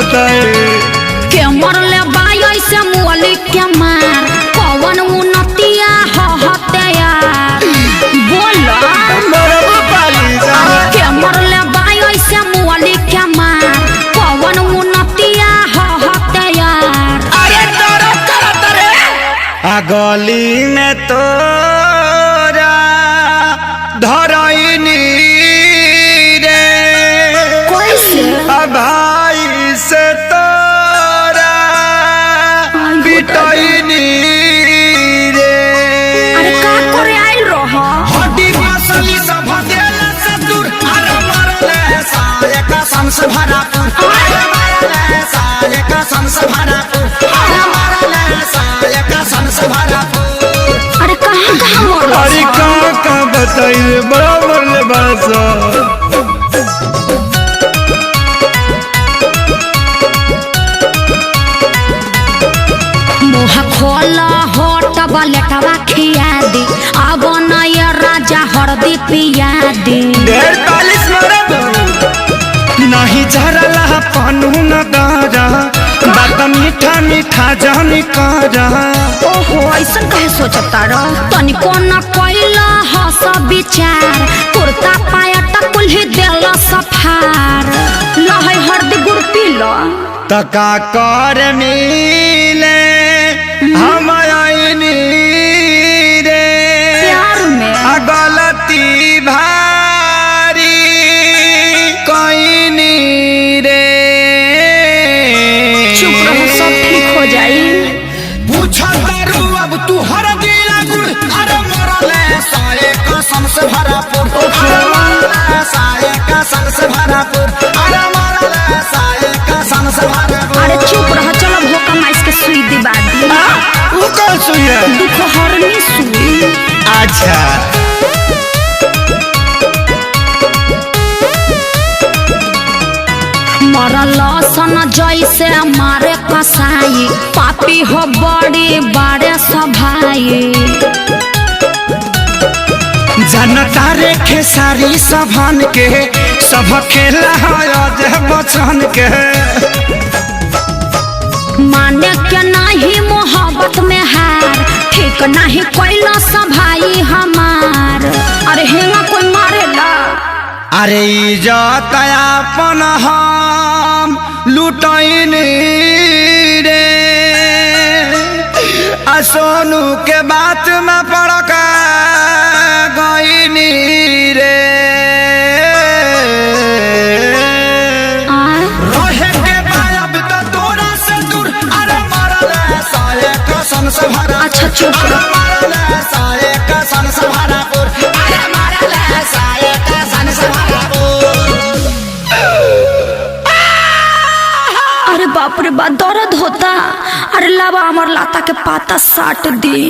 बताए के मरले बाई ऐसे मुअली के मार कौन उन्नतिया हते यार बोलो के मरले बाई ऐसे मुअली के मार कौन उन्नतिया हते यार। अरे गली में तोरा धरैनी रे कैसे भाई से तोरा पिटैनी रे। अरे का करे आइल रह हड्डी मसली सब भगेला से दूर अरे मरले साले का संस भरा अरे मरले साले का संस भरा अरे मरले साले का संस भरा। अरे कहाँ मरल अरे कहाँ बताइए बड़ा मरले बासा मुँह खोला होट बलेटवा खिया दी अब नया राजा हरदी पिया दी। 45 मरब नहीं झरला पानू न दारा बात मीठा मीठा जानी कारा। ओहो ऐसा कहे सोचता रह तनिको न कोइला हस विचार कुर्ता पायट कुल्ही देला सफार लहै हरदी गुड़ पीला तका कर मिले हम आईनी रे प्यार में गलती भारी कईनी रे। चुप रहो सब ठीक हो जाई। पूछा दारू अब तू हर दिला गुड़ अरे मरले साले कसम से भरा पुर अरे मरले साले कसम से भरा पुर अरे मरले साले कसम से भरा पुर। अरे चुप रहो चलो भोका माइस के सुई दिबा दी। वो कौन सुई है? दुख हरनी सुई। अच्छा मरल सन जैसे मारे कसाई पापी हो बड़ी बारे सभाई जनता रे खेसारी सभन के सब खेला है बचन के माने के नहीं मोहब्बत में हार ठीक नहीं कोइला सभाई हमार। अरे हेंगा कोई मारेला अरे इज्जत अपन हम लुटैनी रे सोनू के बात में पड़क गईनी रे। रहे के बायब तो तोरा से दूर अरे मरले साले कसम से भरा। अच्छा चुप रहो। मरले साले कसम से भरा अरे मरले साले कसम से भरा। अरे बाप रे बाप दर्द होता। अरे लावा अमर लाता के पाता साट दी।